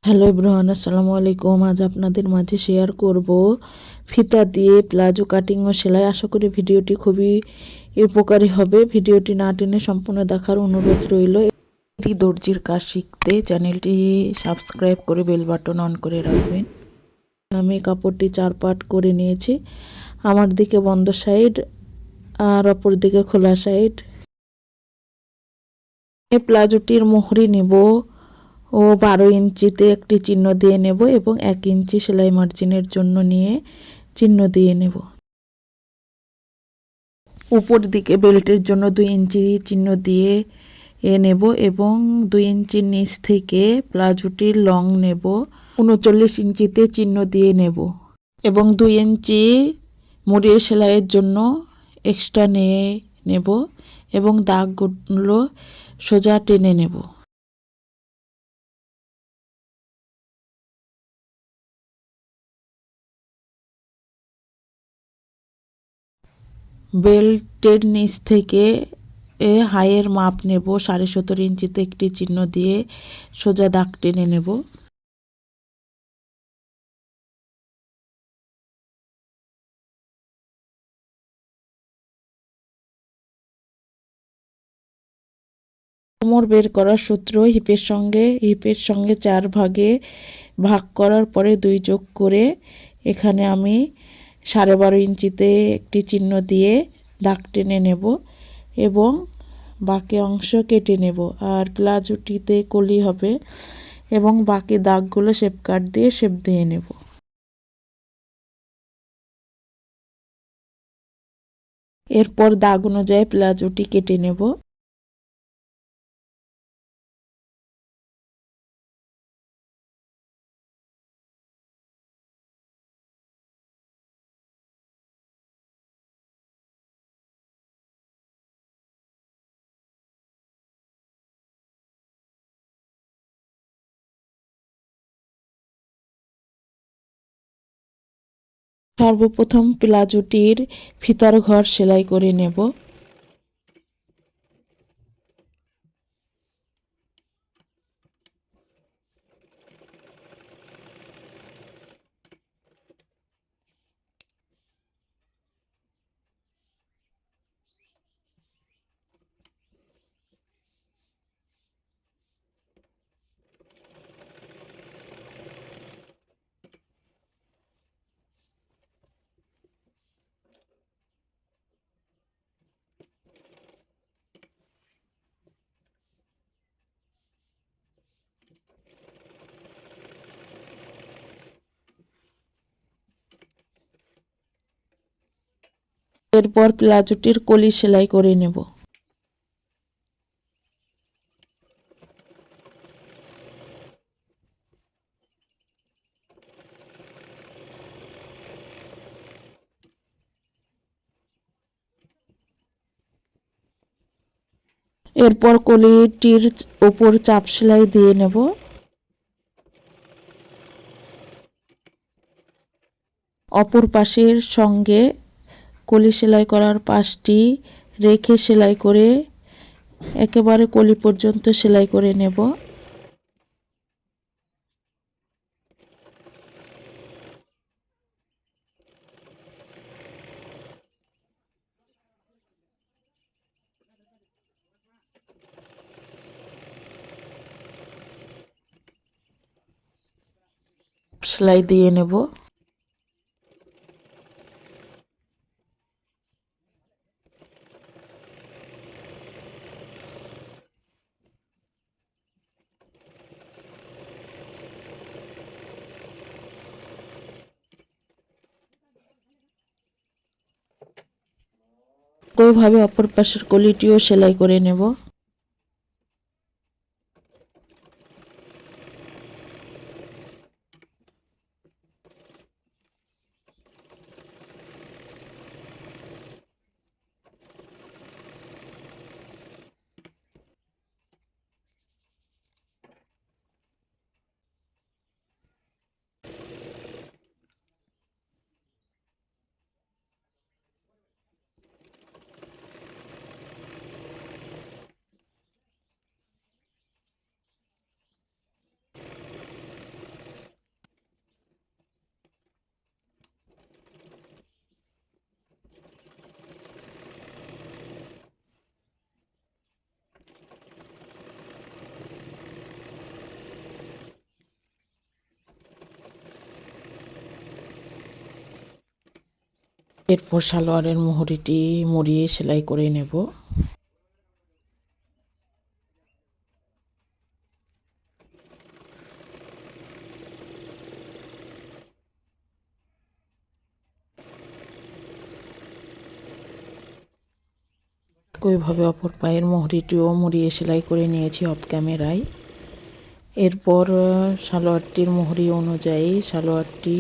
Hello everyone, আসসালামু আলাইকুম। আজ আপনাদের মাঝে শেয়ার করব ফিতা দিয়ে প্লাজো কাটিং ও সেলাই। আশা করি ভিডিওটি খুবই উপকারী হবে। ভিডিওটি না টেনে সম্পূর্ণ দেখার অনুরোধ রইল। এটি দর্জির কাজ শিখতে চ্যানেলটি সাবস্ক্রাইব করে বেল বাটন অন করে রাখবেন। আমি কাপড়টি 4 পার্ট করে নিয়েছি। আমার দিকে বন্ধ সাইড আর অপর দিকে খোলা সাইড। এই প্লাজোটির মোহরি নেব ও 12 ইঞ্চিতে একটি চিহ্ন দিয়ে নেব এবং 1 ইঞ্চি সেলাই মার্জিনের জন্য নিয়ে চিহ্ন দিয়ে নেব। উপর দিকে বেল্টের জন্য 2 ইঞ্চি চিহ্ন দিয়ে নেব এবং 2 ইঞ্চির নিচ থেকে প্লাজোটির লং নেব 39 ইঞ্চিতে চিহ্ন দিয়ে নেব এবং 2 ইঞ্চি মুড়িয়ে সেলাইয়ের জন্য এক্সট্রা নিয়ে নেব এবং দাগগুলো সোজা টেনে নেব। বেল্টের নিচ থেকে হাইয়ের মাপ নেব 17.5 ইঞ্চিতে একটি চিহ্ন দিয়ে সোজা দাগ টেনে নেব। কোমর বের করার সূত্র হিপের সঙ্গে 4 ভাগে ভাগ করার পরে 2 যোগ করে এখানে আমি 12.5 ইঞ্চিতে একটি চিহ্ন দিয়ে দাগ টেনে নেব এবং বাকি অংশ কেটে নেব। আর প্লাজোটিতে কলি হবে এবং বাকি দাগগুলো শেপ কাট দিয়ে শেপ দিয়ে নেব। এরপর দাগ অনুযায়ী প্লাজোটি কেটে নেব। সর্বপ্রথম প্লাজোটির ফিতার ঘর সেলাই করে নেব। এরপর প্লাজোটির কলি সেলাই করে নেব। এরপর কলিটির ওপর চাপ সেলাই দিয়ে নেব। অপর পাশের সঙ্গে কলি সেলাই করার পাশটি রেখে সেলাই করে একেবারে কলি পর্যন্ত সেলাই করে নেব। সেলাই দিয়ে নেব। একইভাবে অপর পাশের কলিটিও সেলাই করে নেব। এরপর সালোয়ারের মুহুরিটি মুড়িয়ে সেলাই করে নেব। একইভাবে অপর পায়ের মুহুরিটিও মুড়িয়ে সেলাই করে নিয়েছি অফ ক্যামেরায়। এরপর সালোয়ারটির মুহুরি অনুযায়ী সালোয়ারটি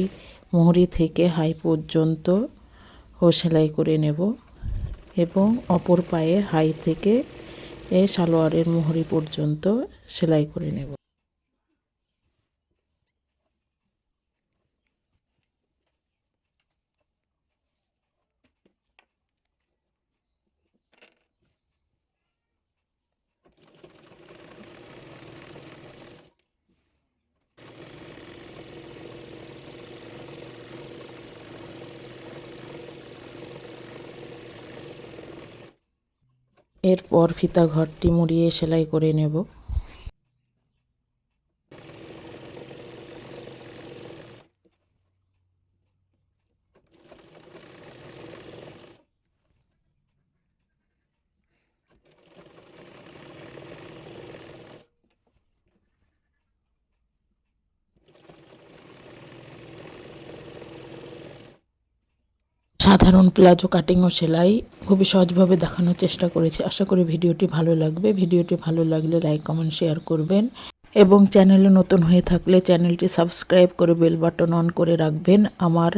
মুহুরি থেকে হাই পর্যন্ত সেলাই করে নেব এবং অপর পায়ে হাই থেকে সালোয়ারের মুহুরি পর্যন্ত সেলাই করে নেব। এরপর ফিতা ঘরটি মুড়িয়ে সেলাই করে নেব। সাধারণ প্লাজো কাটিং ও সেলাই খুবই সহজভাবে দেখানোর চেষ্টা করেছি। আশা করি ভিডিওটি ভালো লাগবে। ভিডিওটি ভালো লাগলে লাইক কমেন্ট শেয়ার করবেন এবং চ্যানেলে নতুন হয়ে থাকলে চ্যানেলটি সাবস্ক্রাইব করে বেল বাটন অন করে রাখবেন আমার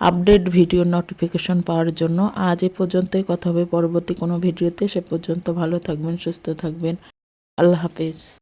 আপডেট ভিডিও নোটিফিকেশন পাওয়ার জন্য। আজ এ পর্যন্তই, কথা হবে পরবর্তী কোনো ভিডিওতে। সে পর্যন্ত ভালো থাকবেন, সুস্থ থাকবেন। আল্লাহ হাফেজ।